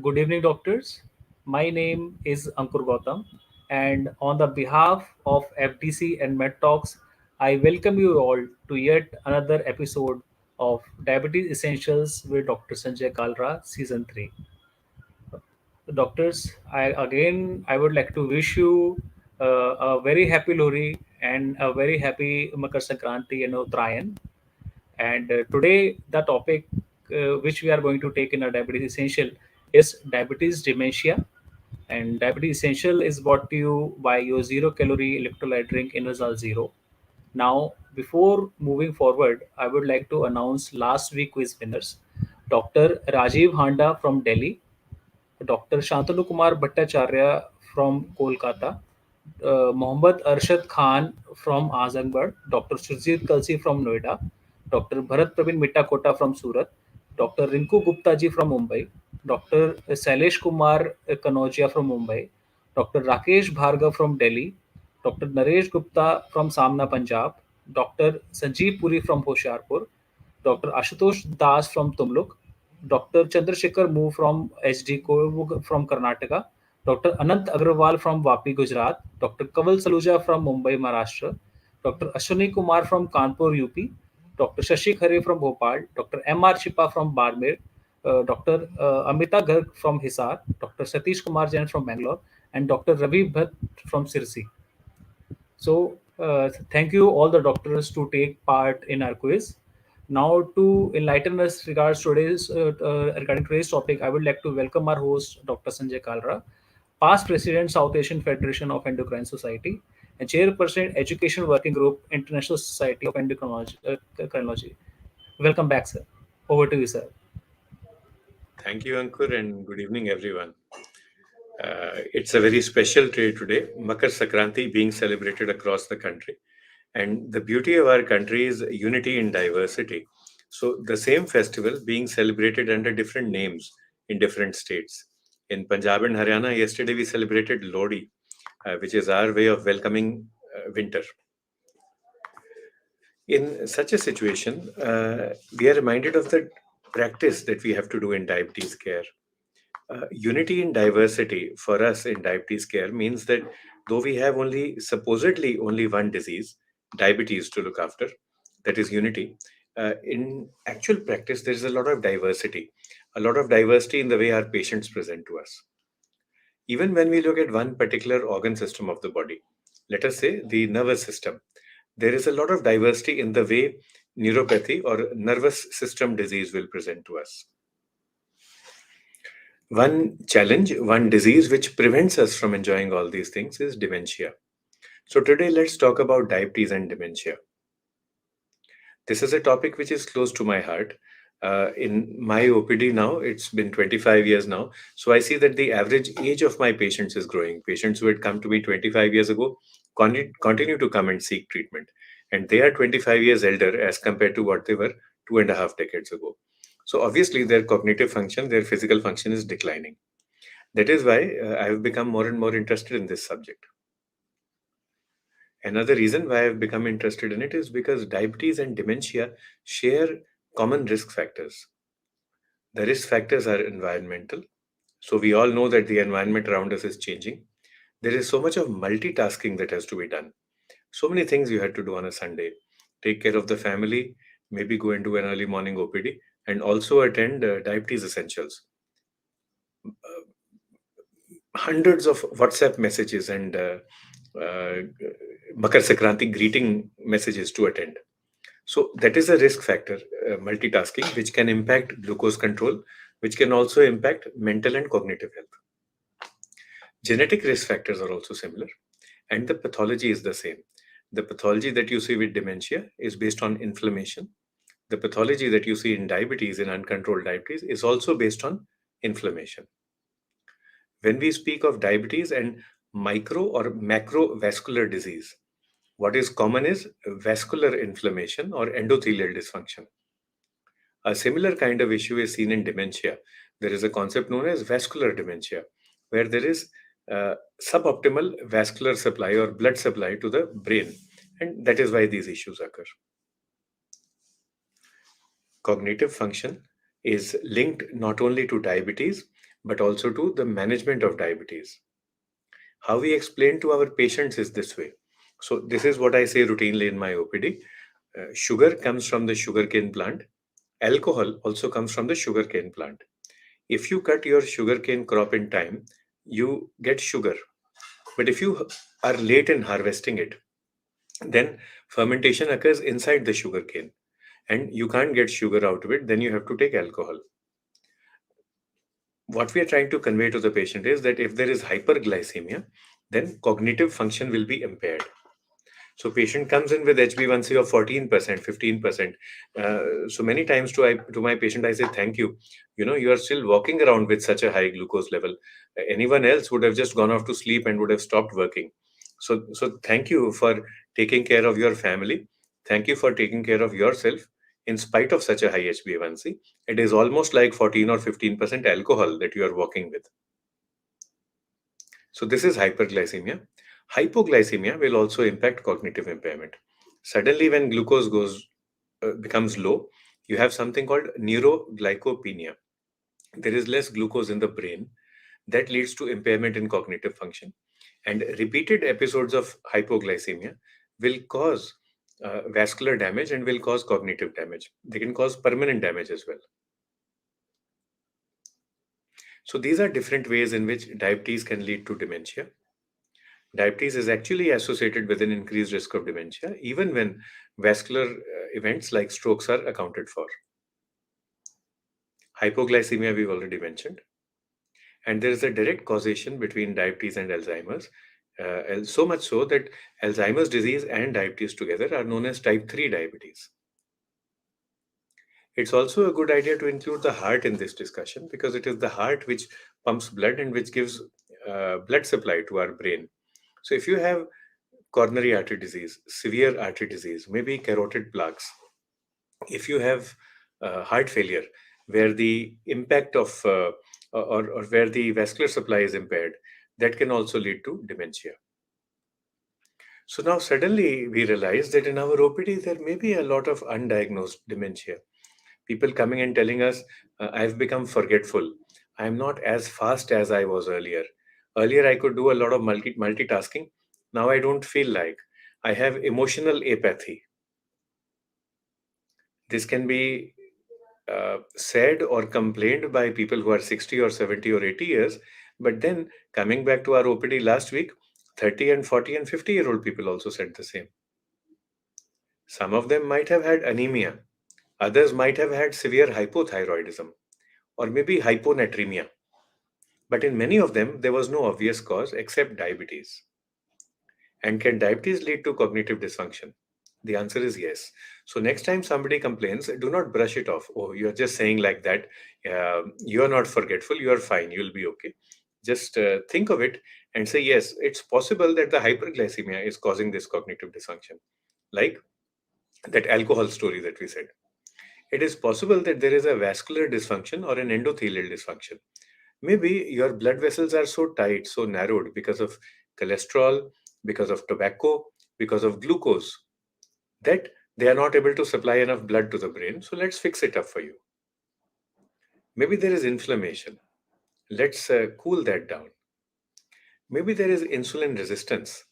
Good evening, doctors. My name is Ankur Gautam, and on the behalf of FDC and Med Talks, I welcome you all to yet another episode of Diabetes Essentials with Dr. Sanjay Kalra, Season 3. Doctors, I would like to wish you a very happy Lori and a very happy Makar Sankranti and Uttarayan. And today, the topic which we are going to take in our diabetes essential is diabetes dementia. And diabetes essential is brought to you by your zero calorie electrolyte drink Enerzal Zero. Now, before moving forward, I would like to announce last week quiz winners. Dr. Rajiv Handa from Delhi, Dr. Shantanu Kumar Bhattacharya from Kolkata, Mohammad Arshad Khan from Azamgarh, Dr. Surjit Kalsi from Noida, Dr. Bharat Praveen Mittakota from Surat, Dr. Rinku Gupta ji from Mumbai, Dr. Sailesh Kumar Kanoja from Mumbai, Dr. Rakesh Bhargav from Delhi, Dr. Naresh Gupta from Samna, Punjab, Dr. Sanjeev Puri from Hoshiarpur, Dr. Ashutosh Das from Tumluk, Dr. Chandrasekhar Mu from HD Korug from Karnataka, Dr. Anant Agrawal from Vapi, Gujarat, Dr. Kaval Saluja from Mumbai, Maharashtra, Dr. Ashwini Kumar from Kanpur, UP, Dr. Shashi Khare from Bhopal, Dr. M.R. Chipa from Barmer, Dr. Amita Garg from Hisar, Dr. Satish Kumar Jain from Bangalore, and Dr. Ravi Bhatt from Sirsi. So, thank you all the doctors to take part in our quiz. Now, to enlighten us regarding today's topic, I would like to welcome our host, Dr. Sanjay Kalra, past president, South Asian Federation of Endocrine Society, and chairperson, Education Working Group, International Society of Endocrinology. Welcome back, sir. Over to you, sir. Thank you, Ankur, and good evening, everyone. It's a very special day today, Makar Sankranti being celebrated across the country. And the beauty of our country is unity in diversity. So, the same festival being celebrated under different names in different states. In Punjab and Haryana, yesterday we celebrated Lodi, which is our way of welcoming winter. In such a situation, we are reminded of the practice that we have to do in diabetes care. Unity in diversity for us in diabetes care means that though we have only supposedly only one disease, diabetes, to look after, that is unity, in actual practice, there is a lot of diversity in the way our patients present to us. Even when we look at one particular organ system of the body, let us say the nervous system, there is a lot of diversity in the way neuropathy or nervous system disease will present to us. One challenge, one disease which prevents us from enjoying all these things is dementia. So, today let's talk about diabetes and dementia. This is a topic which is close to my heart. In my OPD now, it's been 25 years now. So, I see that the average age of my patients is growing. Patients who had come to me 25 years ago continue to come and seek treatment. And they are 25 years elder as compared to what they were 2.5 decades ago. So, obviously, their cognitive function, their physical function is declining. That is why I have become more and more interested in this subject. Another reason why I've become interested in it is because diabetes and dementia share common risk factors. The risk factors are environmental. So we all know that the environment around us is changing. There is so much of multitasking that has to be done. So many things you had to do on a Sunday. Take care of the family, maybe go into an early morning OPD, and also attend diabetes essentials. Hundreds of WhatsApp messages and uh, Makar Sankranti greeting messages to attend. So that is a risk factor, multitasking, which can impact glucose control, which can also impact mental and cognitive health. Genetic risk factors are also similar, and the pathology is the same. The pathology that you see with dementia is based on inflammation. The pathology that you see in diabetes, in uncontrolled diabetes, is also based on inflammation. When we speak of diabetes and micro or macrovascular disease, what is common is vascular inflammation or endothelial dysfunction. A similar kind of issue is seen in dementia. There is a concept known as vascular dementia, where there is suboptimal vascular supply or blood supply to the brain, and that is why these issues occur. Cognitive function is linked not only to diabetes but also to the management of diabetes. How we explain to our patients is this way. So, this is what I say routinely in my OPD. Sugar comes from the sugarcane plant. Alcohol also comes from the sugarcane plant. If you cut your sugarcane crop in time, you get sugar. But if you are late in harvesting it, then fermentation occurs inside the sugarcane and you can't get sugar out of it, then you have to take alcohol. What we are trying to convey to the patient is that if there is hyperglycemia, then cognitive function will be impaired. So patient comes in with HbA1c of 14%, 15%. So many times to my patient, I say, thank you. You are still walking around with such a high glucose level. Anyone else would have just gone off to sleep and would have stopped working. So thank you for taking care of your family. Thank you for taking care of yourself in spite of such a high HbA1c. It is almost like 14 or 15% alcohol that you are walking with. So this is hyperglycemia. Hypoglycemia will also impact cognitive impairment. Suddenly, when glucose becomes low, you have something called neuroglycopenia. There is less glucose in the brain. That leads to impairment in cognitive function. And repeated episodes of hypoglycemia will cause vascular damage and will cause cognitive damage. They can cause permanent damage as well. So these are different ways in which diabetes can lead to dementia. Diabetes is actually associated with an increased risk of dementia, even when vascular events like strokes are accounted for. Hypoglycemia, we've already mentioned. And there is a direct causation between diabetes and Alzheimer's, and so much so that Alzheimer's disease and diabetes together are known as type 3 diabetes. It's also a good idea to include the heart in this discussion because it is the heart which pumps blood and which gives blood supply to our brain. So if you have coronary artery disease, severe artery disease, maybe carotid plaques, if you have heart failure, where the impact of or where the vascular supply is impaired, that can also lead to dementia. So now suddenly we realize that in our OPD there may be a lot of undiagnosed dementia. People coming and telling us, I've become forgetful. I'm not as fast as I was earlier. Earlier I could do a lot of multitasking. Now I don't feel like. I have emotional apathy. This can be said or complained by people who are 60 or 70 or 80 years. But then coming back to our OPD last week, 30 and 40 and 50-year-old people also said the same. Some of them might have had anemia. Others might have had severe hypothyroidism or maybe hyponatremia. But in many of them, there was no obvious cause except diabetes. And can diabetes lead to cognitive dysfunction? The answer is yes. So next time somebody complains, do not brush it off. Oh, you're just saying like that. You're not forgetful. You're fine. You'll be okay. Just think of it and say, yes, it's possible that the hyperglycemia is causing this cognitive dysfunction. Like that alcohol story that we said. It is possible that there is a vascular dysfunction or an endothelial dysfunction. Maybe your blood vessels are so tight, so narrowed because of cholesterol, because of tobacco, because of glucose, that they are not able to supply enough blood to the brain. So let's fix it up for you. Maybe there is inflammation. Let's cool that down. Maybe there is insulin resistance.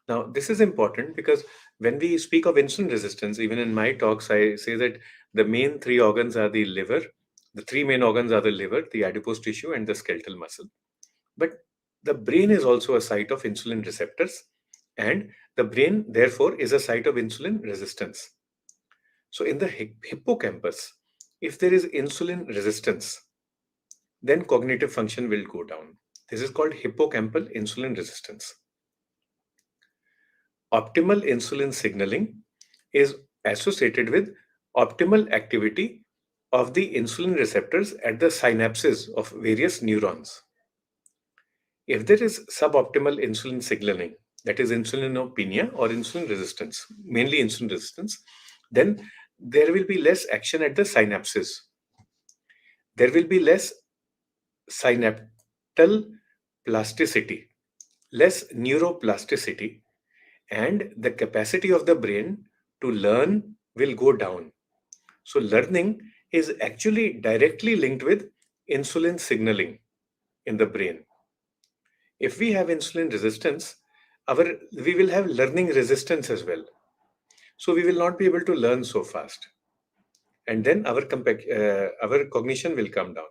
Now, this is important because when we speak of insulin resistance, even in my talks, I say that the main three organs are the liver. The three main organs are the liver, the adipose tissue, and the skeletal muscle. But the brain is also a site of insulin receptors, and the brain, therefore, is a site of insulin resistance. So, in the hippocampus, if there is insulin resistance, then cognitive function will go down. This is called hippocampal insulin resistance. Optimal insulin signaling is associated with optimal activity of the insulin receptors at the synapses of various neurons. If there is suboptimal insulin signaling, that is insulinopenia or insulin resistance, mainly insulin resistance, then there will be less action at the synapses. There will be less synaptal plasticity, less neuroplasticity, and the capacity of the brain to learn will go down. So, learning is actually directly linked with insulin signaling. in the brain. If we have insulin resistance, our we will have learning resistance as well. So we will not be able to learn so fast, and then our cognition will come down.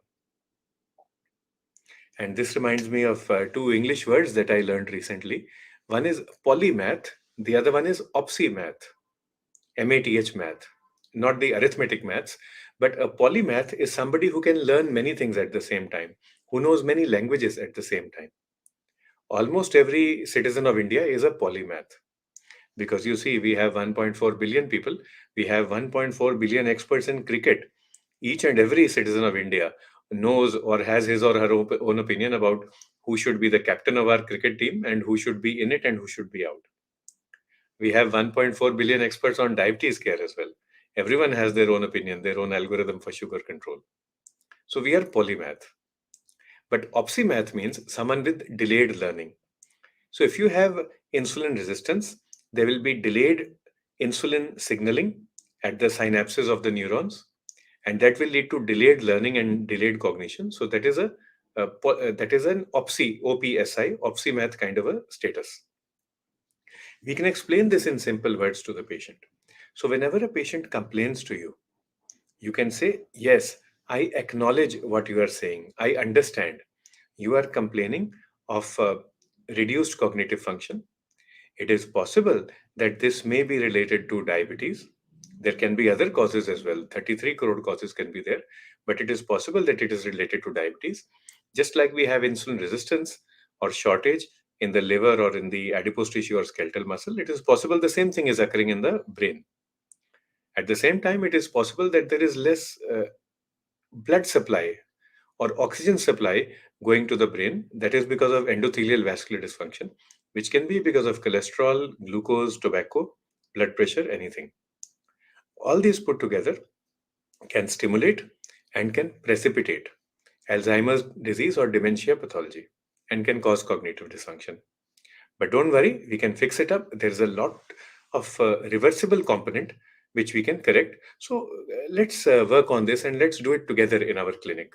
And this reminds me of two English words that I learned recently. One is polymath, the other one is opsimath, math math, not the arithmetic maths, but a polymath is somebody who can learn many things at the same time, who knows many languages at the same time. Almost every citizen of India is a polymath, because you see, we have 1.4 billion people, we have 1.4 billion experts in cricket. Each and every citizen of India knows or has his or her own opinion about who should be the captain of our cricket team and who should be in it and who should be out. We have 1.4 billion experts on diabetes care as well. Everyone has their own opinion, their own algorithm for sugar control. So we are polymath. But opsimath means someone with delayed learning. So if you have insulin resistance, there will be delayed insulin signaling at the synapses of the neurons, and that will lead to delayed learning and delayed cognition. So that is an opsimath kind of a status. We can explain this in simple words to the patient. So whenever a patient complains to you, you can say, yes, I acknowledge what you are saying. I understand. You are complaining of reduced cognitive function. It is possible that this may be related to diabetes. There can be other causes as well. 33 crore causes can be there, but it is possible that it is related to diabetes. Just like we have insulin resistance or shortage in the liver or in the adipose tissue or skeletal muscle, it is possible the same thing is occurring in the brain. At the same time, it is possible that there is less blood supply or oxygen supply going to the brain. That is because of endothelial vascular dysfunction, which can be because of cholesterol, glucose, tobacco, blood pressure, anything. All these put together can stimulate and can precipitate Alzheimer's disease or dementia pathology and can cause cognitive dysfunction. But don't worry, we can fix it up. There's a lot of reversible component which we can correct. So let's work on this and let's do it together in our clinic.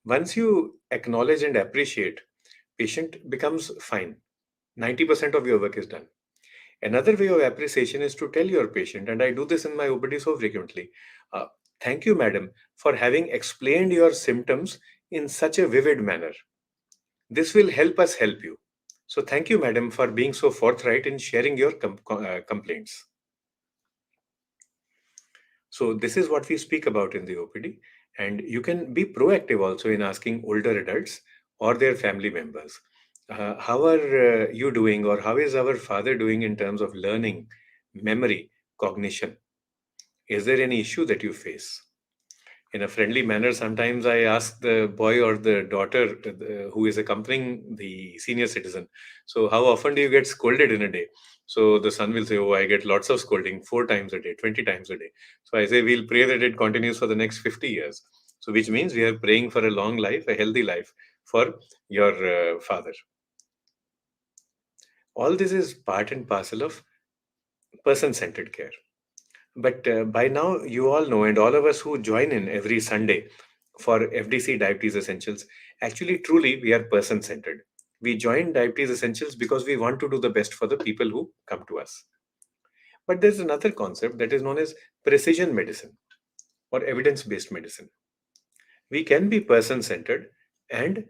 Once you acknowledge and appreciate, patient becomes fine. 90% of your work is done. Another way of appreciation is to tell your patient, and I do this in my OPD so frequently, uh, thank you, madam, for having explained your symptoms in such a vivid manner. This will help us help you. So thank you, madam, for being so forthright in sharing your complaints. So this is what we speak about in the OPD, and you can be proactive also in asking older adults or their family members, how are you doing, or how is our father doing in terms of learning, memory, cognition? Is there any issue that you face? In a friendly manner, sometimes I ask the boy or the daughter who is accompanying the senior citizen, so how often do you get scolded in a day? So the son will say, oh, I get lots of scolding, 4 times a day, 20 times a day. So I say, we'll pray that it continues for the next 50 years. So which means we are praying for a long life, a healthy life for your father. All this is part and parcel of person centered care. But by now, you all know, and all of us who join in every Sunday for FDC Diabetes Essentials, actually, truly, we are person centered. We join Diabetes Essentials because we want to do the best for the people who come to us. But there's another concept that is known as precision medicine or evidence based medicine. We can be person centered and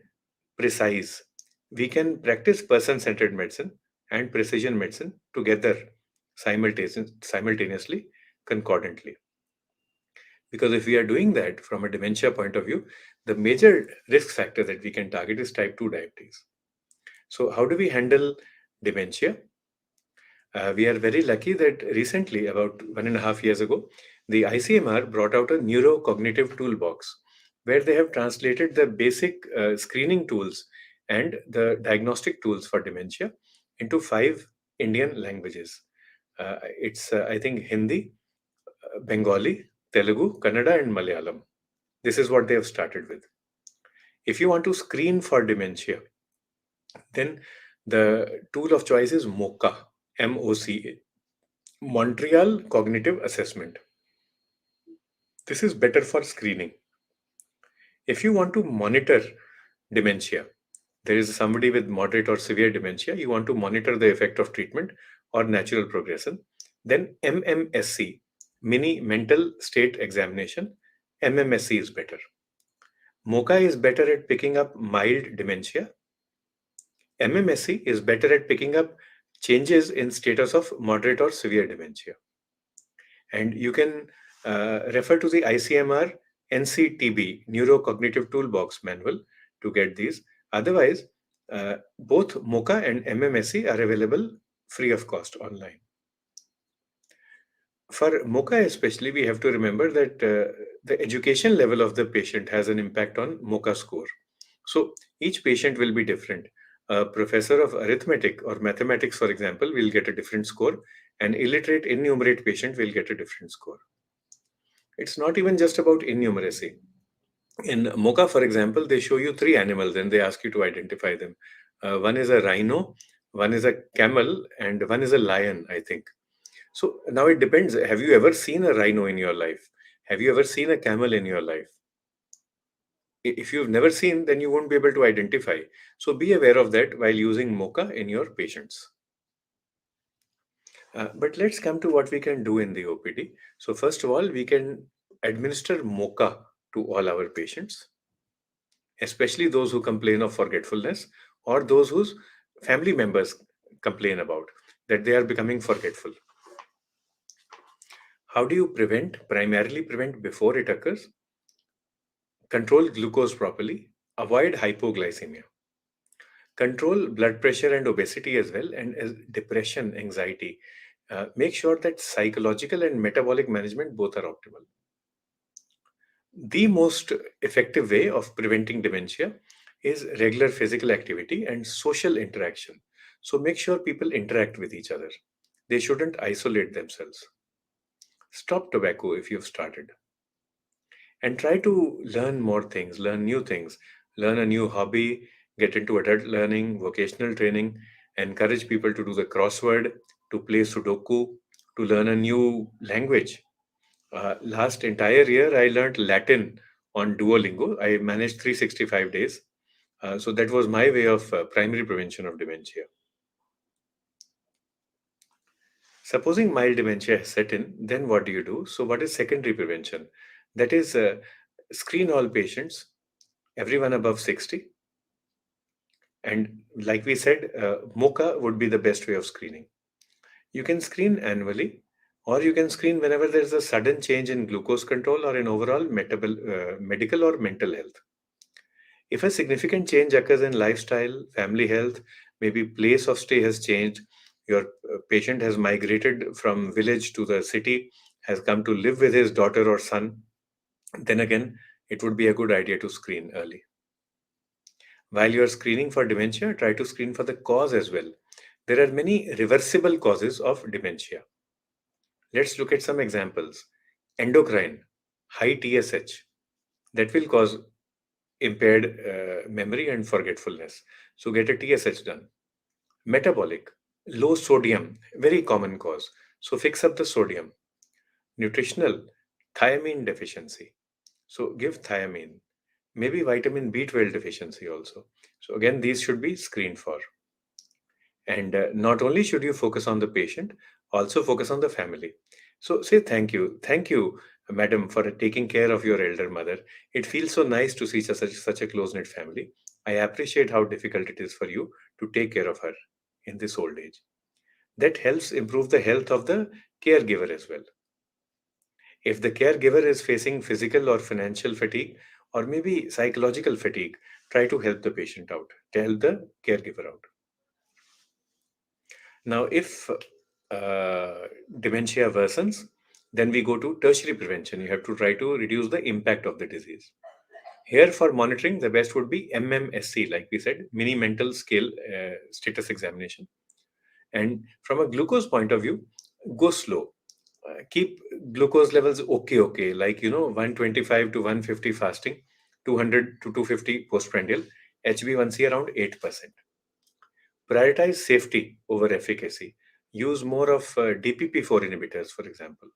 precise. We can practice person centered medicine and precision medicine together simultaneously, concordantly. Because if we are doing that from a dementia point of view, the major risk factor that we can target is type 2 diabetes. So, how do we handle dementia? We are very lucky that recently, about 1.5 years ago, the ICMR brought out a neurocognitive toolbox where they have translated the basic screening tools and the diagnostic tools for dementia into 5 Indian languages. I think, Hindi, Bengali, Telugu, Kannada, and Malayalam. This is what they have started with. If you want to screen for dementia, then the tool of choice is MOCA, MOCA, Montreal Cognitive Assessment. This is better for screening. If you want to monitor dementia. There is somebody with moderate or severe dementia. You want to monitor the effect of treatment or natural progression. Then MMSC, mini mental state examination. MMSC is better. MOCA is better at picking up mild dementia. MMSC is better at picking up changes in status of moderate or severe dementia. And you can refer to the ICMR NCTB Neurocognitive Toolbox manual to get these. Otherwise, both MOCA and MMSC are available free of cost online. For MOCA especially, we have to remember that the education level of the patient has an impact on MOCA score. So each patient will be different. A professor of arithmetic or mathematics, for example, will get a different score. An illiterate innumerate patient will get a different score. It's not even just about innumeracy. In MOCA, for example, they show you three animals and they ask you to identify them. One is a rhino, one is a camel, and one is a lion, I think. So now it depends. Have you ever seen a rhino in your life? Have you ever seen a camel in your life? If you've never seen, then you won't be able to identify. So be aware of that while using MOCA in your patients. But let's come to what we can do in the OPD. So first of all, we can administer MOCA to all our patients, especially those who complain of forgetfulness or those whose family members complain about that they are becoming forgetful. How do you prevent? Primarily prevent before it occurs. Control glucose properly. Avoid hypoglycemia. Control blood pressure and obesity as well, and as depression, anxiety. Make sure that psychological and metabolic management both are optimal. The most effective way of preventing dementia is regular physical activity and social interaction. So make sure people interact with each other. They shouldn't isolate themselves. Stop tobacco if you've started. And try to learn more things, learn new things, learn a new hobby, get into adult learning, vocational training, encourage people to do the crossword, to play Sudoku, to learn a new language. Last entire year, I learned Latin on Duolingo. I managed 365 days. So that was my way of primary prevention of dementia. Supposing mild dementia has set in, then what do you do? So, what is secondary prevention? That is, screen all patients, everyone above 60. And like we said, MOCA would be the best way of screening. You can screen annually, or you can screen whenever there's a sudden change in glucose control or in overall medical or mental health. If a significant change occurs in lifestyle, family health, maybe place of stay has changed, your patient has migrated from village to the city, has come to live with his daughter or son, then again, it would be a good idea to screen early. While you are screening for dementia, try to screen for the cause as well. There are many reversible causes of dementia. Let's look at some examples. Endocrine, high TSH, that will cause impaired memory and forgetfulness. So get a TSH done. Metabolic, low sodium, very common cause. So fix up the sodium. Nutritional, thiamine deficiency. So give thiamine. Maybe vitamin B12 deficiency also. So again, these should be screened for. And not only should you focus on the patient, also focus on the family. So say thank you, madam, for taking care of your elder mother. It feels so nice to see such a close knit family. I appreciate how difficult it is for you to take care of her in this old age. That helps improve the health of the caregiver as well. If the caregiver is facing physical or financial fatigue, or maybe psychological fatigue, try to help the patient out, to help the caregiver out. Now, if dementia worsens, then we go to tertiary prevention. You have to try to reduce the impact of the disease. Here, for monitoring, the best would be MMSC, like we said, mini mental scale status examination. And from a glucose point of view, go slow. Keep glucose levels okay, like 125 to 150 fasting, 200 to 250 postprandial, HbA1c around 8%. Prioritize safety over efficacy. Use more of DPP4 inhibitors, for example.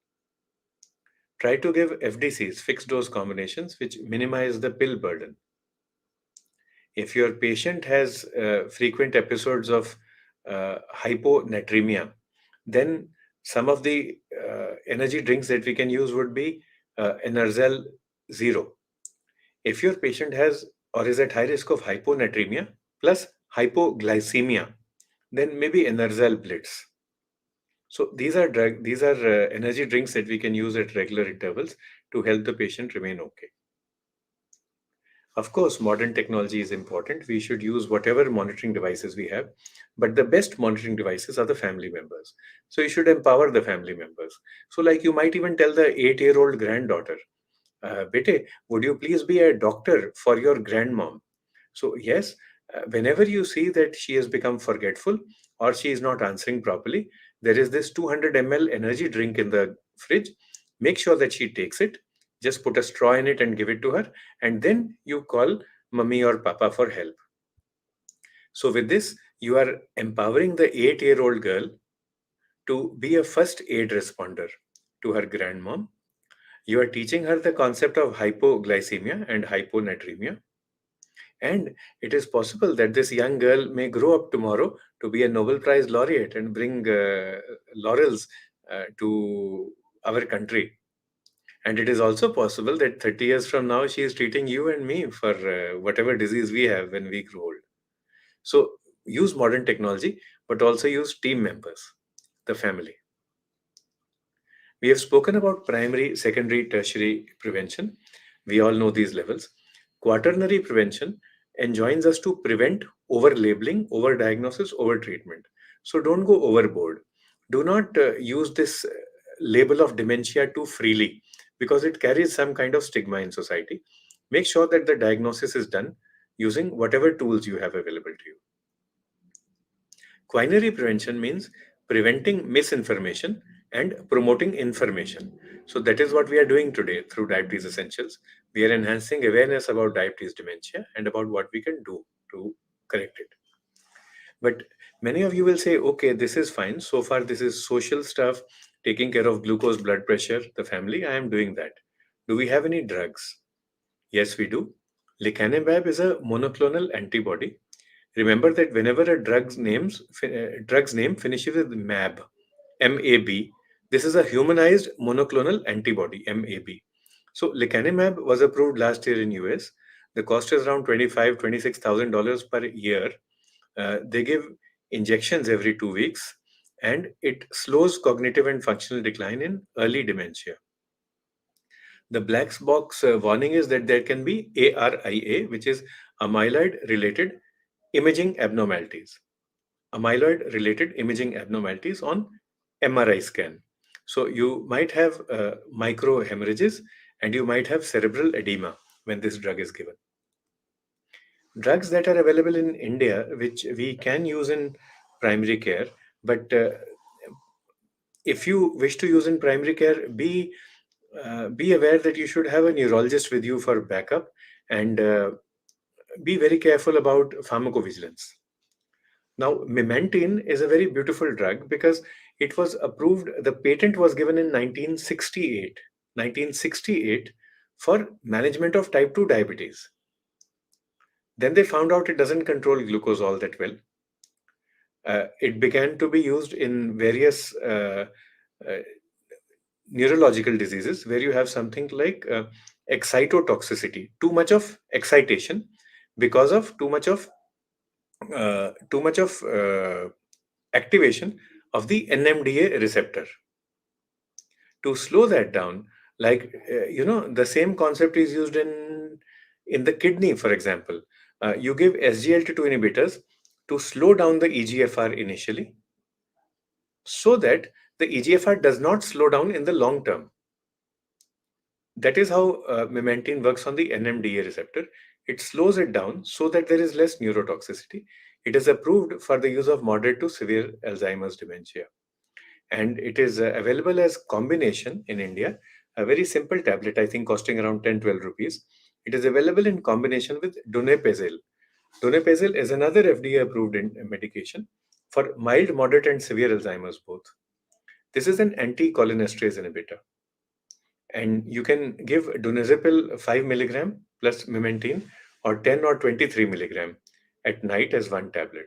Try to give FDCs, fixed dose combinations, which minimize the pill burden. If your patient has frequent episodes of hyponatremia, then some of the energy drinks that we can use would be Enerzel Zero. If your patient has or is at high risk of hyponatremia plus hypoglycemia, then maybe Enerzel Blitz. So these are energy drinks that we can use at regular intervals to help the patient remain okay. Of course, modern technology is important. We should use whatever monitoring devices we have, but the best monitoring devices are the family members. So you should empower the family members. So, like you might even tell the 8-year-old granddaughter, Bete, would you please be a doctor for your grandmom? So, yes, whenever you see that she has become forgetful or she is not answering properly, there is this 200 ml energy drink in the fridge. Make sure that she takes it. Just put a straw in it and give it to her. And then you call mummy or papa for help. So, with this, you are empowering the 8-year-old girl to be a first aid responder to her grandmom. You are teaching her the concept of hypoglycemia and hyponatremia. And it is possible that this young girl may grow up tomorrow to be a Nobel Prize laureate and bring laurels to our country. And it is also possible that 30 years from now, she is treating you and me for whatever disease we have when we grow old. So use modern technology, but also use team members, the family. We have spoken about primary, secondary, tertiary prevention. We all know these levels. Quaternary prevention enjoins us to prevent over labeling, over diagnosis, over treatment. So don't go overboard. Do not use this label of dementia too freely because it carries some kind of stigma in society. Make sure that the diagnosis is done using whatever tools you have available to you. Quinary prevention means preventing misinformation and promoting information. So, that is what we are doing today through Diabetes Essentials. We are enhancing awareness about diabetes dementia and about what we can do to correct it. But many of you will say, okay, this is fine. So far, this is social stuff, taking care of glucose, blood pressure, the family. I am doing that. Do we have any drugs? Yes, we do. Lecanemab is a monoclonal antibody. Remember that whenever a drug's name finishes with MAB, MAB, this is a humanized monoclonal antibody, MAB. So lecanemab was approved last year in US. The cost is around $26,000 per year. They give injections every 2 weeks, and it slows cognitive and functional decline in early dementia. The black box warning is that there can be ARIA, which is amyloid related imaging abnormalities. Amyloid related imaging abnormalities on MRI scan. So you might have micro hemorrhages and you might have cerebral edema when this drug is given. Drugs that are available in India, which we can use in primary care, but if you wish to use in primary care, be aware that you should have a neurologist with you for backup and be very careful about pharmacovigilance. Now, memantine is a very beautiful drug because it was approved, the patent was given in 1968 for management of type 2 diabetes. Then they found out it doesn't control glucose all that well. It began to be used in various uh, neurological diseases where you have something like excitotoxicity, too much of excitation because of too much of activation of the NMDA receptor. To slow that down, like the same concept is used in the kidney, for example. You give SGLT2 inhibitors to slow down the EGFR initially, so that the EGFR does not slow down in the long term. That is how memantine works on the NMDA receptor. It slows it down so that there is less neurotoxicity. It is approved for the use of moderate to severe Alzheimer's dementia. And it is available as combination in India, a very simple tablet, I think costing around 10-12 rupees. It is available in combination with donepezil. Donepezil is another FDA approved medication for mild, moderate, and severe Alzheimer's both. This is an anti-cholinesterase inhibitor. And you can give donezepil 5 milligram plus memantine or 10 or 23 milligram at night as one tablet.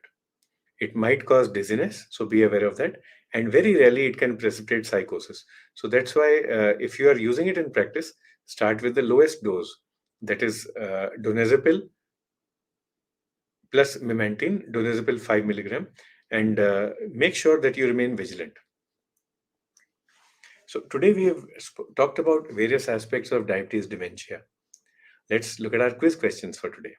It might cause dizziness, so be aware of that. And very rarely it can precipitate psychosis. So that's why if you are using it in practice, start with the lowest dose, that is donazepam plus memantine, donazepam 5 milligram, and make sure that you remain vigilant. So today we have talked about various aspects of diabetes dementia. Let's look at our quiz questions for today.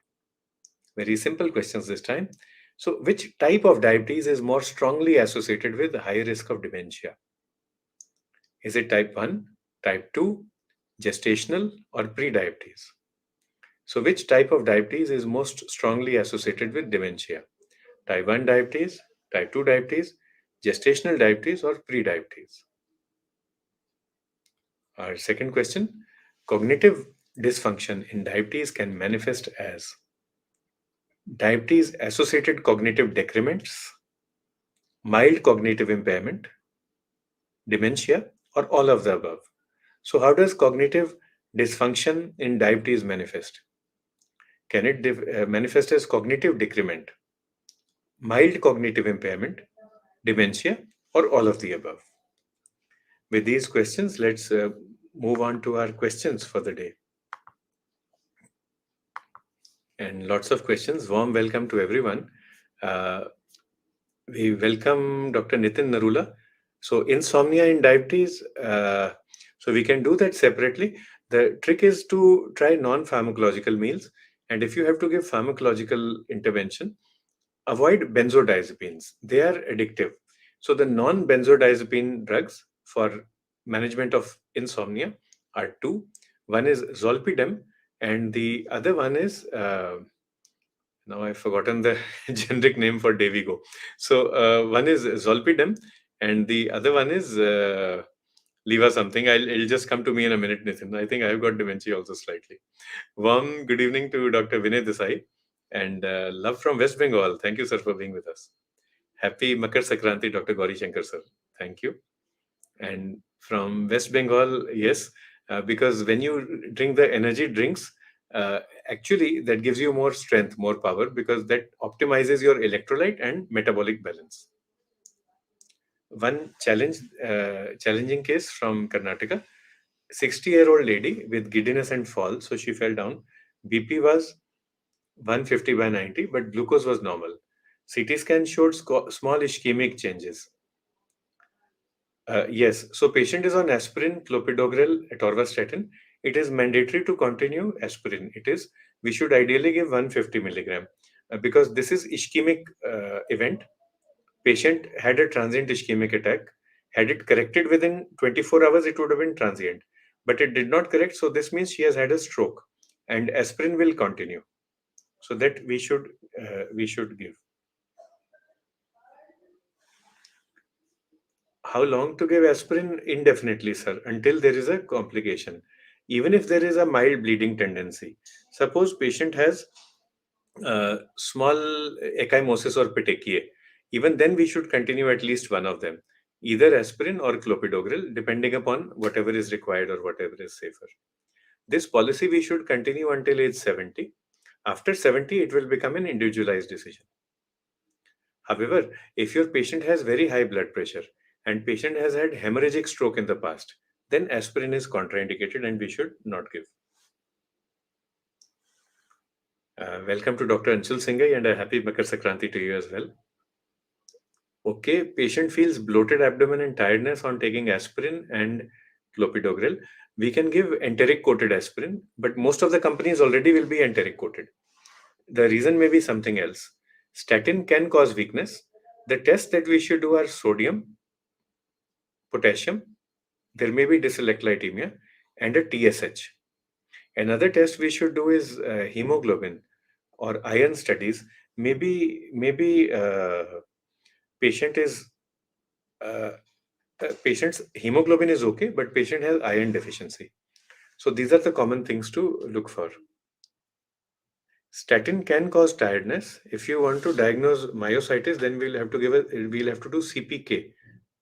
Very simple questions this time. So, which type of diabetes is more strongly associated with high risk of dementia? Is it type 1, type 2, gestational, or pre-diabetes? So, which type of diabetes is most strongly associated with dementia? Type 1 diabetes, type 2 diabetes, gestational diabetes, or pre-diabetes? Our second question, cognitive dysfunction in diabetes can manifest as diabetes associated cognitive decrements, mild cognitive impairment, dementia, or all of the above. So, how does cognitive dysfunction in diabetes manifest? Can it manifest as cognitive decrement, mild cognitive impairment, dementia, or all of the above? With these questions, let's move on to our questions for the day. And lots of questions. Warm welcome to everyone. Uh, we welcome Dr. Nitin Narula. So, insomnia in diabetes, so we can do that separately. The trick is to try non pharmacological meals. And if you have to give pharmacological intervention, avoid benzodiazepines. They are addictive. So, the non benzodiazepine drugs for management of insomnia are two. One is zolpidem, and the other one is now I've forgotten the generic name for Davigo. So one is zolpidem, and the other one is Leva something. It'll just come to me in a minute, Nitin. I think I've got dementia also slightly. Warm good evening to Dr. Vinay Desai and love from West Bengal. Thank you, sir, for being with us. Happy Makar Sankranti, Dr. Gauri Shankar, sir. Thank you. And from West Bengal, yes, because when you drink the energy drinks, uh, actually that gives you more strength, more power, because that optimizes your electrolyte and metabolic balance. One challenging case from Karnataka: 60-year-old lady with giddiness and fall, so she fell down. BP was 150 by 90, but glucose was normal. CT scan showed small ischemic changes. Yes. So patient is on aspirin, clopidogrel, atorvastatin. It is mandatory to continue aspirin. It is. We should ideally give 150 milligram because this is ischemic event. Patient had a transient ischemic attack. Had it corrected within 24 hours, it would have been transient, but it did not correct. So this means she has had a stroke, and aspirin will continue. So that we should give. How long to give aspirin? Indefinitely, sir, until there is a complication. Even if there is a mild bleeding tendency. Suppose patient has small ecchymosis or petechiae. Even then, we should continue at least one of them, either aspirin or clopidogrel, depending upon whatever is required or whatever is safer. This policy we should continue until age 70. After 70, it will become an individualized decision. However, if your patient has very high blood pressure and patient has had hemorrhagic stroke in the past, then aspirin is contraindicated and we should not give. Welcome to Dr. Anshul Singhai and a happy Makar Sankranti to you as well. Okay, patient feels bloated abdomen and tiredness on taking aspirin and clopidogrel. We can give enteric coated aspirin, but most of the companies already will be enteric coated. The reason may be something else. Statin can cause weakness. The tests that we should do are sodium, potassium, there may be dyslipidemia, and a TSH. Another test we should do is hemoglobin or iron studies. Maybe patient is uh, patient's hemoglobin is okay, but patient has iron deficiency. So these are the common things to look for. Statin can cause tiredness. If you want to diagnose myositis, then we'll have to do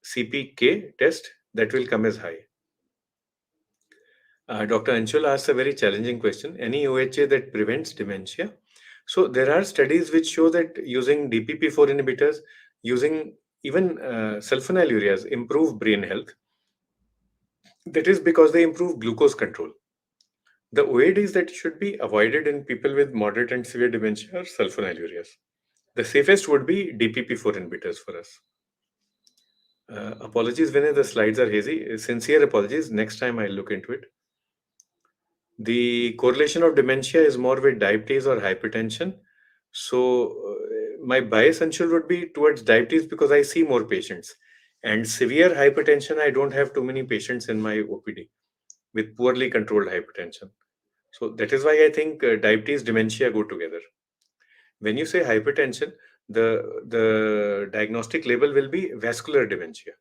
CPK test that will come as high. Dr. Anshul asked a very challenging question. Any OHA that prevents dementia? So there are studies which show that using DPP4 inhibitors, using even sulfonylureas improve brain health. That is because they improve glucose control. The OADs that should be avoided in people with moderate and severe dementia are sulfonylureas. The safest would be DPP4 inhibitors for us. Apologies, Vinay, the slides are hazy. Sincere apologies. Next time I'll look into it. The correlation of dementia is more with diabetes or hypertension. So, my bias, Anshul, would be towards diabetes because I see more patients. And severe hypertension, I don't have too many patients in my OPD with poorly controlled hypertension. So, that is why I think diabetes, dementia go together. When you say hypertension, the diagnostic label will be vascular dementia.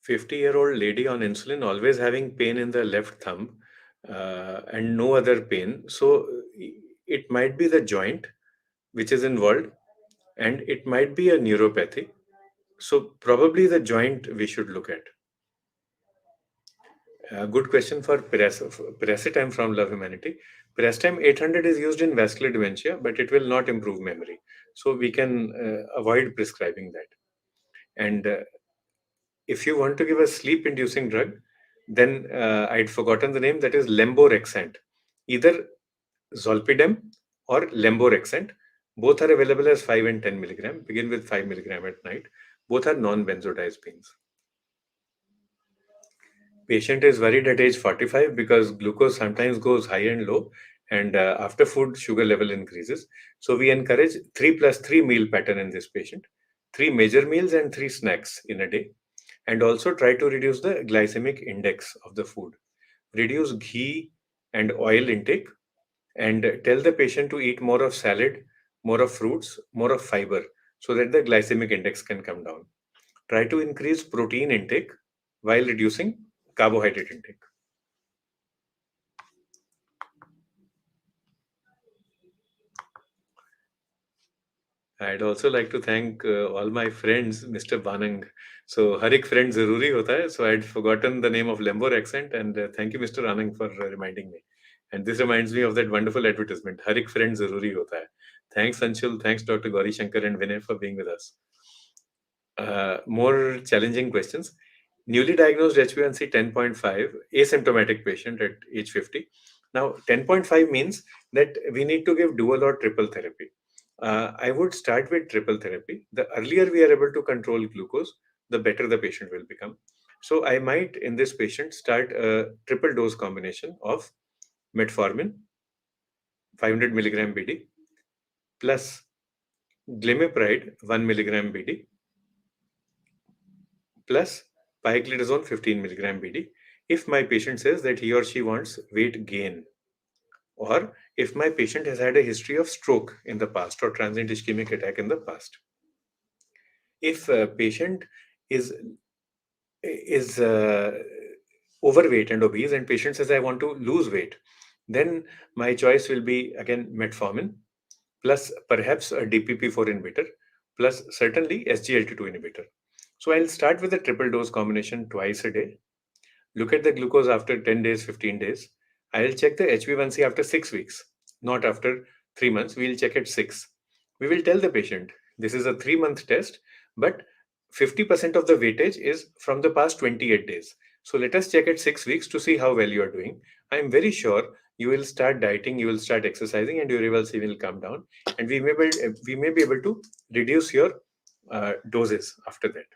50-year-old lady on insulin always having pain in the left thumb and no other pain. So it might be the joint which is involved and it might be a neuropathy. So probably the joint we should look at. Good question for Piracetam from Love Humanity. Piracetam 800 is used in vascular dementia, but it will not improve memory. So we can avoid prescribing that. And if you want to give a sleep inducing drug, then I'd forgotten the name, that is lemborexant. Either zolpidem or lemborexant. Both are available as 5 and 10 milligram. Begin with 5 milligram at night. Both are non-benzodiazepines. Patient is worried at age 45 because glucose sometimes goes high and low, and after food, sugar level increases. So we encourage 3 plus 3 meal pattern in this patient, 3 major meals and 3 snacks in a day, and also try to reduce the glycemic index of the food. Reduce ghee and oil intake, and tell the patient to eat more of salad, more of fruits, more of fiber, so that the glycemic index can come down. Try to increase protein intake while reducing carbohydrate intake. I'd also like to thank all my friends, Mr. Banang. So, Harik friend zaruri hota hai. So, I'd forgotten the name of Lembor accent, and thank you, Mr. Anang, for reminding me. And this reminds me of that wonderful advertisement, Harik friend zaruri hota hai. Thanks, Anshul. Thanks, Dr. Gauri Shankar and Vinay, for being with us. More challenging questions. Newly diagnosed HbA1c 10.5, asymptomatic patient at age 50. Now, 10.5 means that we need to give dual or triple therapy. I would start with triple therapy. The earlier we are able to control glucose, the better the patient will become. So, I might, in this patient, start a triple dose combination of metformin, 500 milligram BD, plus glimepiride, 1 milligram BD, plus pioglitazone 15 milligram BD if my patient says that he or she wants weight gain, or if my patient has had a history of stroke in the past or transient ischemic attack in the past. If a patient is is overweight and obese and patient says I want to lose weight, then my choice will be again metformin plus perhaps a DPP4 inhibitor plus certainly SGLT2 inhibitor. So I'll start with a triple dose combination twice a day. Look at the glucose after 10 days, 15 days. I'll check the HbA1c after 6 weeks, not after 3 months. We'll check at 6. We will tell the patient this is a 3-month test, but 50% of the weightage is from the past 28 days. So let us check at 6 weeks to see how well you are doing. I'm very sure you will start dieting, you will start exercising, and your A1C will come down. And we may be able to reduce your doses after that.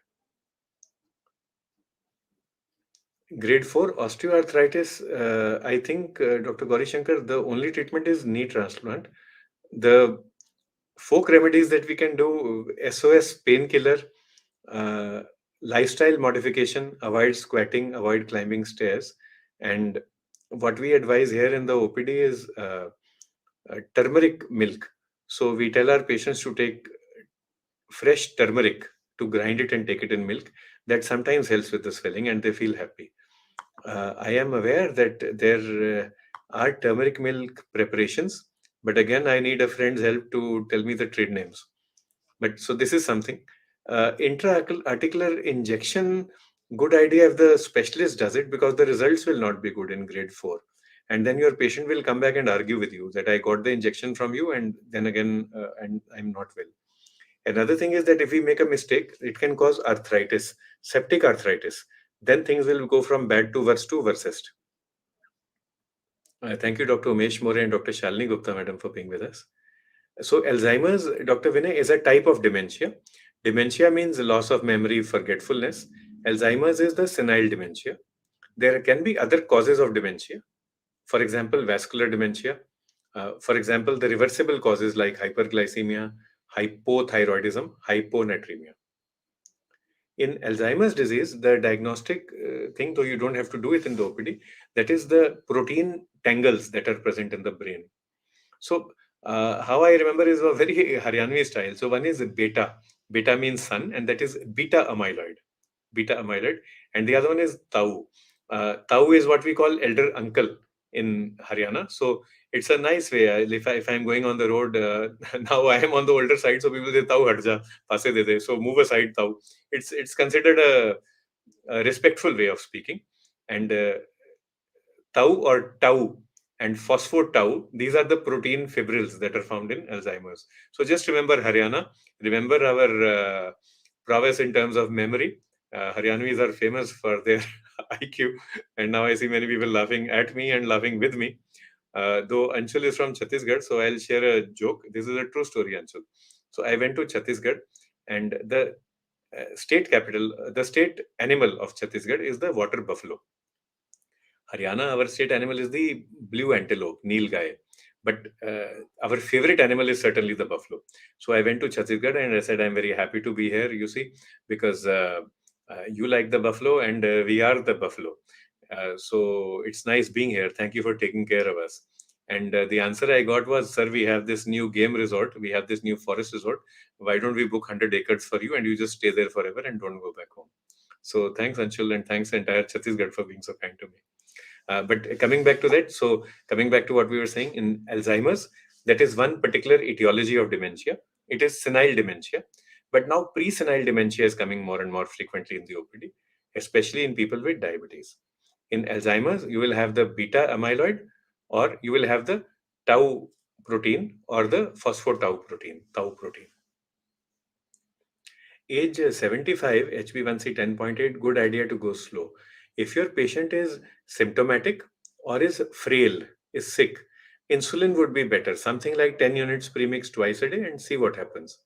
Grade 4 osteoarthritis, I think, Dr. Gauri Shankar, the only treatment is knee transplant. The folk remedies that we can do, SOS painkiller, uh, lifestyle modification, avoid squatting, avoid climbing stairs. And what we advise here in the OPD is turmeric milk. So we tell our patients to take fresh turmeric, to grind it and take it in milk. That sometimes helps with the swelling and they feel happy. I am aware that there are turmeric milk preparations, but again, I need a friend's help to tell me the trade names. But so this is something. Intra-articular injection, Good idea if the specialist does it, because the results will not be good in grade 4. And then your patient will come back and argue with you that I got the injection from you, and then again, and I'm not well. Another thing is that if we make a mistake, it can cause arthritis, septic arthritis. Then things will go from bad to worse to worst. Thank you, Dr. Umesh More and Dr. Shalini Gupta, madam, for being with us. So, Alzheimer's, Dr. Vinay, is a type of dementia. Dementia means loss of memory, forgetfulness. Alzheimer's is the senile dementia. There can be other causes of dementia. For example, vascular dementia. For example, the reversible causes like hyperglycemia, hypothyroidism, hyponatremia. In Alzheimer's disease, the diagnostic thing, though you don't have to do it in the OPD, that is the protein tangles that are present in the brain. So, how I remember is a very Haryanvi style. So, one is beta. Beta means sun, and that is beta amyloid. Beta amyloid. And the other one is tau. Tau is what we call elder uncle in Haryana. So, it's a nice way. If I'm going on the road, now I am on the older side, so people say tau hatja, passe de de. So, move aside tau. It's considered a respectful way of speaking. And tau or tau and phosphotau, these are the protein fibrils that are found in Alzheimer's. So just remember Haryana, remember our prowess in terms of memory. Haryanvis are famous for their IQ, and now I see many people laughing at me and laughing with me. Though Anshul is from Chhattisgarh, so I'll share a joke. This is a true story, Anshul. So I went to Chhattisgarh, and the state capital, the state animal of Chhattisgarh is the water buffalo. Haryana, our state animal is the blue antelope, Nilgai. But our favorite animal is certainly the buffalo. So I went to Chhattisgarh and I said, I'm very happy to be here, you see, because you like the buffalo and we are the buffalo. So it's nice being here. Thank you for taking care of us. And the answer I got was, sir, we have this new game resort. We have this new forest resort. Why don't we book 100 acres for you and you just stay there forever and don't go back home? So thanks, Anshul, and thanks entire Chhattisgarh for being so kind to me. But coming back to that, so coming back to what we were saying in Alzheimer's, that is one particular etiology of dementia. It is senile dementia. But now pre-senile dementia is coming more and more frequently in the OPD, especially in people with diabetes. In Alzheimer's, you will have the beta amyloid or you will have the tau protein or the phosphotau protein, tau protein. Age 75, HB1C 10.8, good idea to go slow. If your patient is symptomatic or is frail, is sick, insulin would be better. Something like 10 units premix twice a day and see what happens.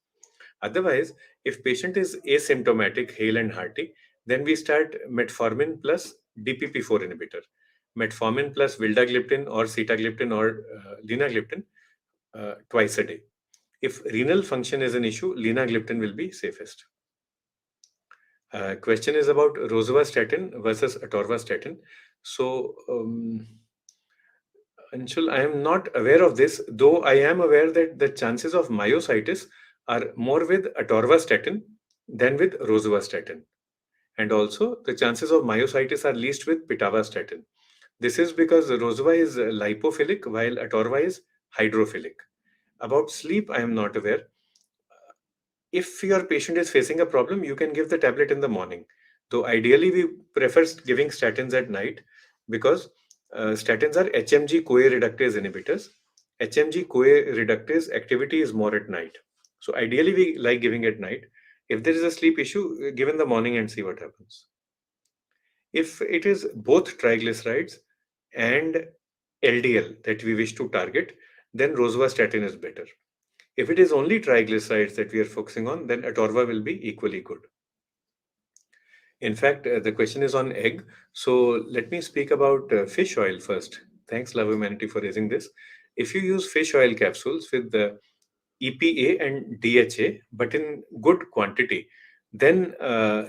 Otherwise, if patient is asymptomatic, hale and hearty, then we start metformin plus DPP4 inhibitor. Metformin plus vildagliptin or sitagliptin or linagliptin twice a day. If renal function is an issue, linagliptin will be safest. Question is about rosuvastatin versus atorvastatin. So, Anshul, I am not aware of this, though I am aware that the chances of myositis are more with atorvastatin than with rosuvastatin. And also, the chances of myositis are least with pitavastatin. This is because rosuva is lipophilic while atorva is hydrophilic. About sleep, I am not aware. If your patient is facing a problem, you can give the tablet in the morning. Though ideally, we prefer giving statins at night because statins are HMG CoA reductase inhibitors. HMG CoA reductase activity is more at night. So ideally, we like giving at night. If there is a sleep issue, give in the morning and see what happens. If it is both triglycerides and LDL that we wish to target, then rosuvastatin is better. If it is only triglycerides that we are focusing on, then atorva will be equally good. In fact, the question is on egg. So let me speak about fish oil first. Thanks, Love Humanity, for raising this. If you use fish oil capsules with the EPA and DHA, but in good quantity, then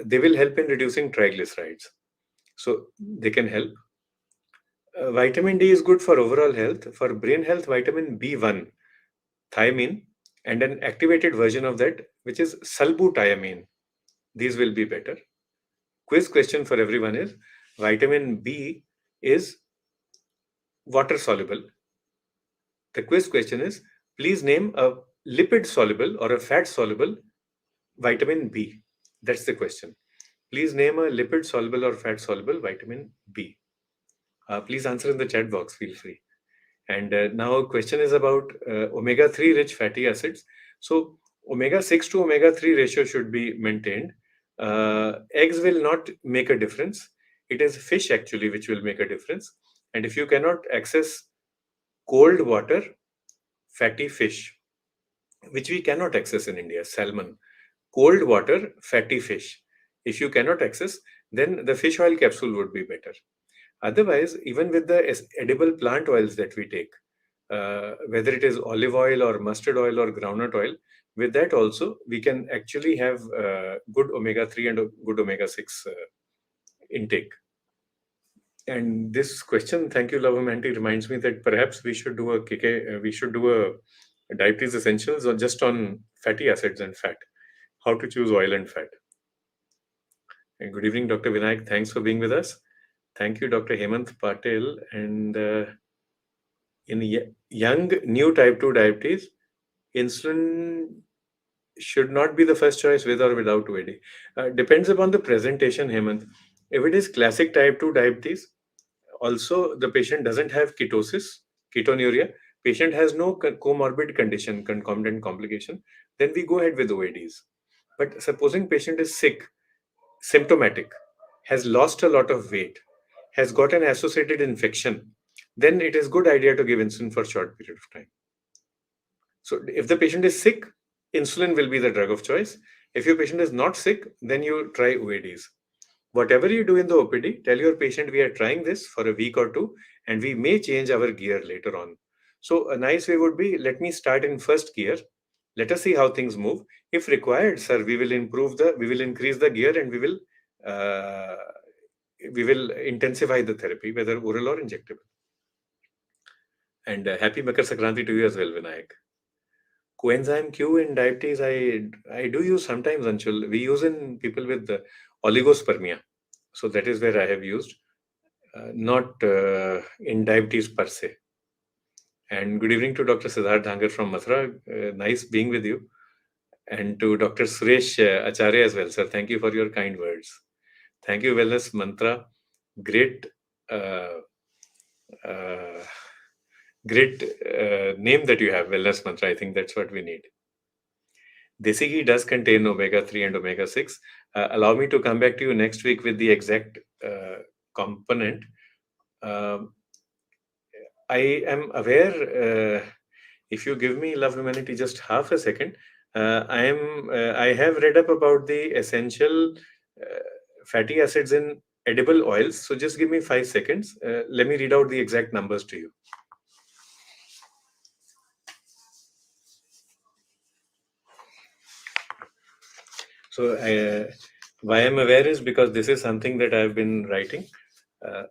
they will help in reducing triglycerides. So they can help. Vitamin D is good for overall health. For brain health, vitamin B1, thiamine, and an activated version of that, which is sulbutamine. These will be better. Quiz question for everyone is, vitamin B is water soluble. The quiz question is, please name a lipid soluble or a fat soluble vitamin B. That's the question. Please name a lipid soluble or fat soluble vitamin B. Please answer in the chat box, feel free. And now question is about omega-3 rich fatty acids. So omega-6 to omega-3 ratio should be maintained. Eggs will not make a difference. It is fish actually which will make a difference. And if you cannot access cold water, fatty fish, which we cannot access in India, salmon, cold water, fatty fish. If you cannot access, then the fish oil capsule would be better. Otherwise, even with the edible plant oils that we take, whether it is olive oil or mustard oil or groundnut oil, with that also we can actually have good omega-3 and good omega-6 intake. And this question, thank you, Love Auntie, reminds me that perhaps we should do a we should do a diabetes essentials or just on fatty acids and fat, how to choose oil and fat. And good evening, Dr. Vinayak. Thanks for being with us. Thank you, Dr. Hemant Patel. And in young new type 2 diabetes, insulin should not be the first choice with or without OAD. Depends upon the presentation, Hemant. If it is classic type 2 diabetes, also the patient doesn't have ketosis, ketonuria, patient has no comorbid condition, concomitant complication, then we go ahead with OADs. But supposing patient is sick, symptomatic, has lost a lot of weight, has got an associated infection, then it is good idea to give insulin for short period of time. So if the patient is sick, insulin will be the drug of choice. If your patient is not sick, then you try OADs. Whatever you do in the OPD, tell your patient we are trying this for a week or two and we may change our gear later on. So a nice way would be, let me start in first gear. Let us see how things move. If required, sir, we will increase the gear and uh, we will intensify the therapy, whether oral or injectable. And happy Makar Sankranti to you as well, Vinayak. Coenzyme Q in diabetes, I do use sometimes, Anshul. We use in people with oligospermia. So that is where I have used, not in diabetes per se. And good evening to Dr. Siddharth Dhanger from Mathura. Nice being with you. And to Dr. Suresh Acharya as well, sir. Thank you for your kind words. Thank you, Wellness Mantra. Great, uh, uh, great name that you have, Wellness Mantra. I think that's what we need. Desi ghee does contain omega-3 and omega-6. Allow me to come back to you next week with the exact component. Um I am aware, if you give me, Love Humanity, just half a second, I have read up about the essential uh, fatty acids in edible oils. So just give me 5 seconds. Let me read out the exact numbers to you. So why I'm aware is because this is something that I've been writing. Uh,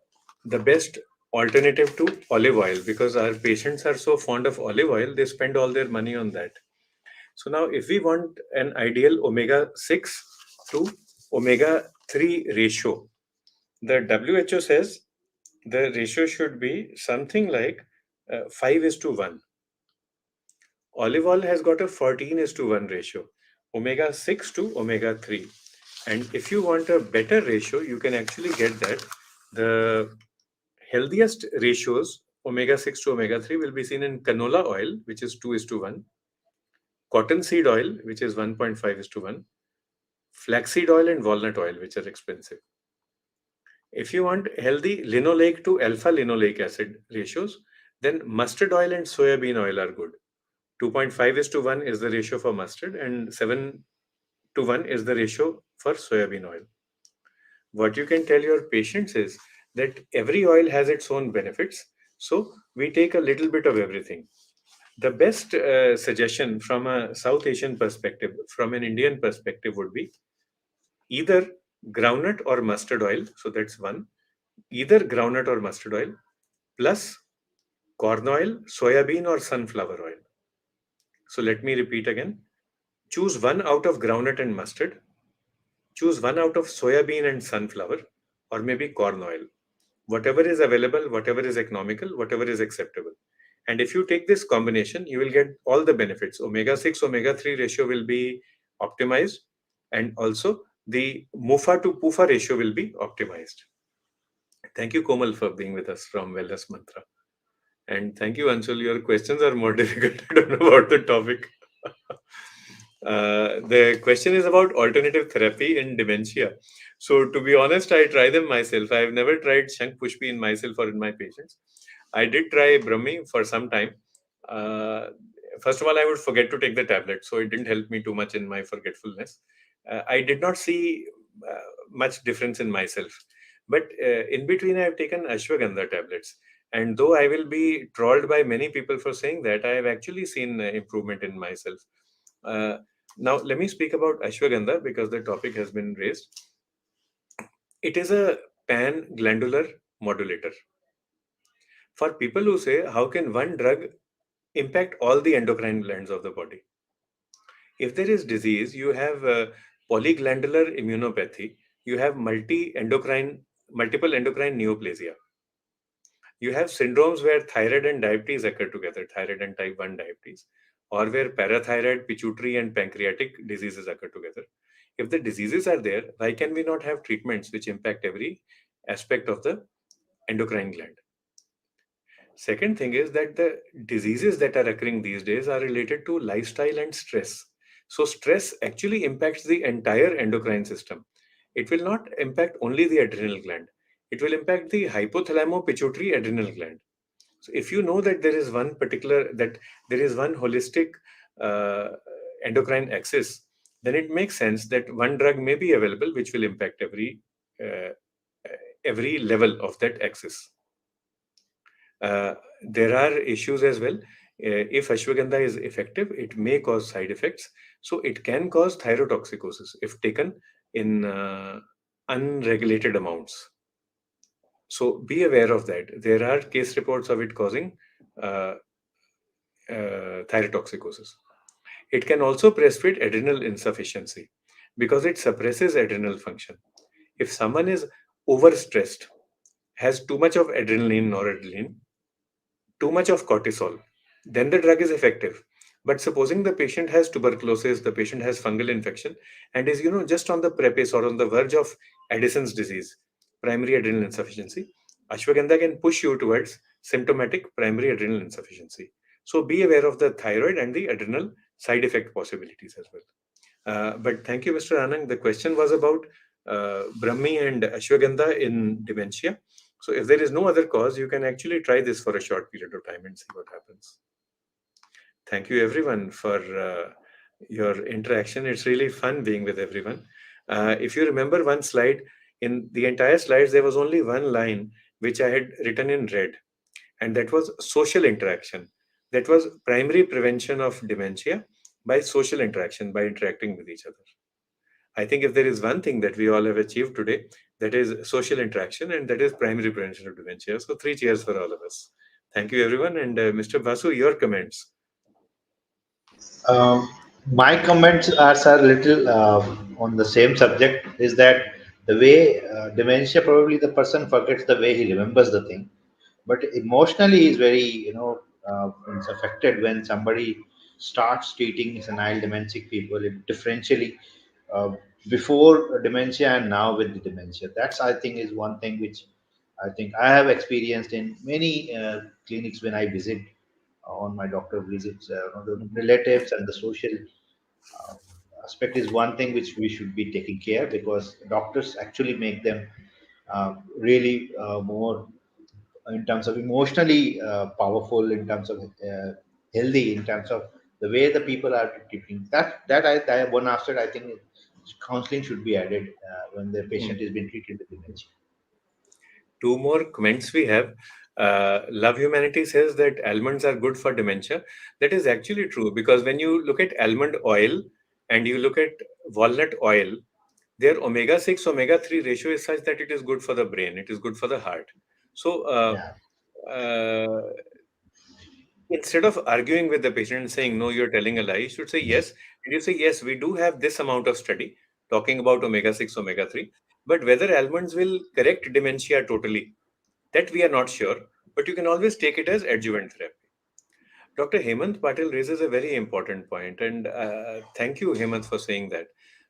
the best alternative to olive oil, because our patients are so fond of olive oil, they spend all their money on that. So now if we want an ideal omega-6 to omega-3 ratio, the WHO says the ratio should be something like 5 is to 1. Olive oil has got a 14 is to 1 ratio, omega-6 to omega-3. And if you want a better ratio, you can actually get that. The healthiest ratios, omega-6 to omega-3, will be seen in canola oil, which is 2 is to 1, cottonseed oil, which is 1.5 is to 1, flaxseed oil and walnut oil, which are expensive. If you want healthy linoleic to alpha linoleic acid ratios, then mustard oil and soybean oil are good. 2.5 is to 1 is the ratio for mustard, and 7 to 1 is the ratio for soybean oil. What you can tell your patients is that every oil has its own benefits, so we take a little bit of everything. The best suggestion from a South Asian perspective, from an Indian perspective, would be either groundnut or mustard oil. So that's one. Either groundnut or mustard oil plus corn oil, soybean, or sunflower oil. So let me repeat again. Choose one out of groundnut and mustard. Choose one out of soybean and sunflower, or maybe corn oil. Whatever is available, whatever is economical, whatever is acceptable. And if you take this combination, you will get all the benefits. Omega 6, omega 3 ratio will be optimized. And also, the MUFA to PUFA ratio will be optimized. Thank you, Komal, for being with us from Wellness Mantra. And thank you, Anshul. Your questions are more difficult. I don't know about the topic. The question is about alternative therapy in dementia. So, to be honest, I try them myself. I've never tried Shank Pushpi in myself or in my patients. I did try Brahmi for some time. Uh, First of all, I would forget to take the tablet, so it didn't help me too much in my forgetfulness. I did not see much difference in myself. But in between, I have taken ashwagandha tablets. And though I will be trolled by many people for saying that, I have actually seen improvement in myself. Uh, Now, let me speak about ashwagandha because the topic has been raised. It is a pan glandular modulator. For people who say, how can one drug impact all the endocrine glands of the body? If there is disease, you have polyglandular immunopathy, you have multiple endocrine neoplasia. You have syndromes where thyroid and diabetes occur together, thyroid and type 1 diabetes, or where parathyroid, pituitary, and pancreatic diseases occur together. If the diseases are there, why can we not have treatments which impact every aspect of the endocrine gland? Second thing is that the diseases that are occurring these days are related to lifestyle and stress. So, stress actually impacts the entire endocrine system. It will not impact only the adrenal gland, it will impact the hypothalamo pituitary adrenal gland. So if you know that there is one holistic uh, endocrine axis, then it makes sense that one drug may be available which will impact uh, every level of that axis. Uh, there are issues as well. If ashwagandha is effective, it may cause side effects. So it can cause thyrotoxicosis if taken in unregulated amounts. So be aware of that. There are case reports of it causing uh, thyrotoxicosis. It can also precipitate adrenal insufficiency because it suppresses adrenal function. If someone is overstressed, has too much of adrenaline, noradrenaline, too much of cortisol, then the drug is effective. But supposing the patient has tuberculosis, the patient has fungal infection, and is just on the precipice or on the verge of Addison's disease, primary adrenal insufficiency, ashwagandha can push you towards symptomatic primary adrenal insufficiency. So be aware of the thyroid and the adrenal side effect possibilities as well. But thank you, Mr. Anand. The question was about Brahmi and ashwagandha in dementia. So if there is no other cause, you can actually try this for a short period of time and see what happens. Thank you, everyone, for your interaction. It's really fun being with everyone. If you remember one slide, in the entire slides, there was only one line which I had written in red, and that was social interaction. That was primary prevention of dementia by social interaction, by interacting with each other. I think if there is one thing that we all have achieved today, that is social interaction, and that is primary prevention of dementia. So, three cheers for all of us. Thank you, everyone. And Mr. Basu, your comments. Um, my comments are a little on the same subject. Is that the way dementia, probably the person forgets the way he remembers the thing, but emotionally he's very, it's affected when somebody starts treating senile dementic people differentially, uh, before dementia and now with the dementia. That's, I think, is one thing which I think I have experienced in many clinics when I visit on my doctor visits. The relatives and the social uh, aspect is one thing which we should be taking care, because doctors actually make them really more in terms of emotionally powerful, in terms of healthy, in terms of the way the people are treating. That one aspect I think counseling should be added when the Hmm. patient is being treated with dementia. Two more comments we have. Love Humanity says that almonds are good for dementia. That is actually true because when you look at almond oil and you look at walnut oil, their omega 6 omega 3 ratio is such that it is good for the brain, it is good for the heart. So, Yeah. uh, instead of arguing with the patient and saying, no, you're telling a lie, you should say yes. And you say, yes, we do have this amount of study talking about omega 6, omega 3. But whether almonds will correct dementia totally, that we are not sure. But you can always take it as adjuvant therapy. Dr. Hemant Patil raises a very important point, and thank you, Hemant, for saying that.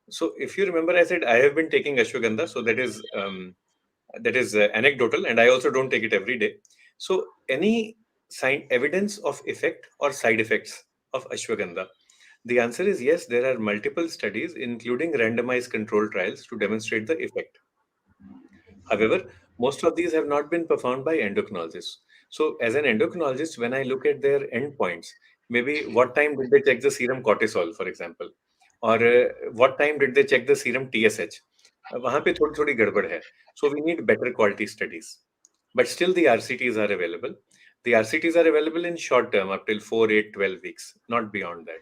So if you remember, I said I have been taking ashwagandha. So that is anecdotal, and I also don't take it every day. So any sign evidence of effect or side effects of ashwagandha? The answer is yes. There are multiple studies, including randomized control trials, to demonstrate the effect. However, most of these have not been performed by endocrinologists. So, as an endocrinologist, when I look at their endpoints, maybe what time did they check the serum cortisol, for example, or what time did they check the serum TSH? वहाँ पे थोड़ी थोड़ी गड़बड़ है. So we need better quality studies. But still, the RCTs are available. The RCTs are available in short term, up till 4, 8, 12 weeks, not beyond that.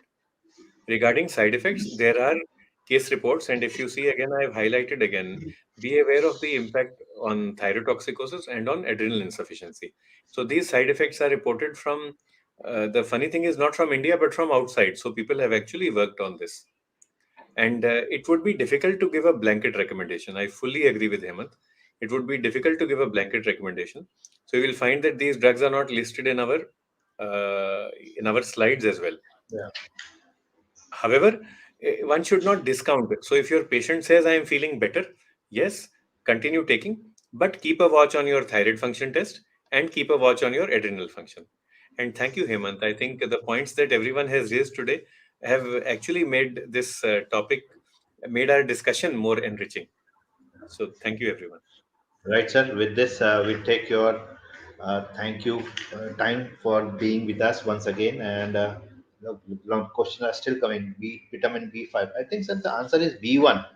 Regarding side effects, there are case reports, and if you see again, I've highlighted again, be aware of the impact on thyrotoxicosis and on adrenal insufficiency. So these side effects are reported from, the funny thing is not from India, but from outside. So people have actually worked on this. And it would be difficult to give a blanket recommendation. I fully agree with Hemant. It would be difficult to give a blanket recommendation. So you will find that these drugs are not listed in our slides as well. Yeah. However, one should not discount it. So if your patient says, I am feeling better, yes, continue taking, but keep a watch on your thyroid function test and keep a watch on your adrenal function. And thank you, Hemant. I think the points that everyone has raised today have actually made this topic, made our discussion more enriching. So thank you, everyone. Right, sir. With this, we take your thank you time for being with us once again. And the long questions are still coming. Vitamin B5. I think, sir, the answer is B1.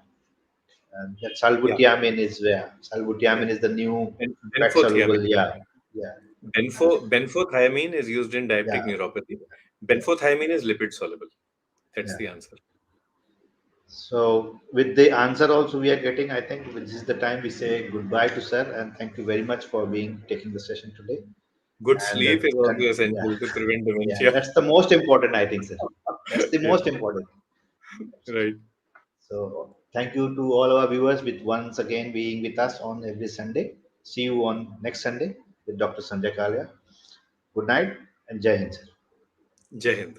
That Yeah, salbutamol is where yeah. salbutamol is the new And fat soluble. benfothiamine. Yeah, yeah, Benfothiamine is used in diabetic yeah, neuropathy. yeah, Benfothiamine is lipid soluble. That's yeah. the answer. So with the answer also we are getting, I think this is the time we say goodbye to sir and thank you very much for being taking the session today. Good And sleep is also yeah, essential to prevent yeah, dementia. that's the most important, I think, sir. That's the Yeah, most important. right. So thank you to all our viewers with once again being with us on every Sunday. See you on next Sunday with Dr. Sanjay Kalia. Good night and Jai Hind, sir. Jai Hind.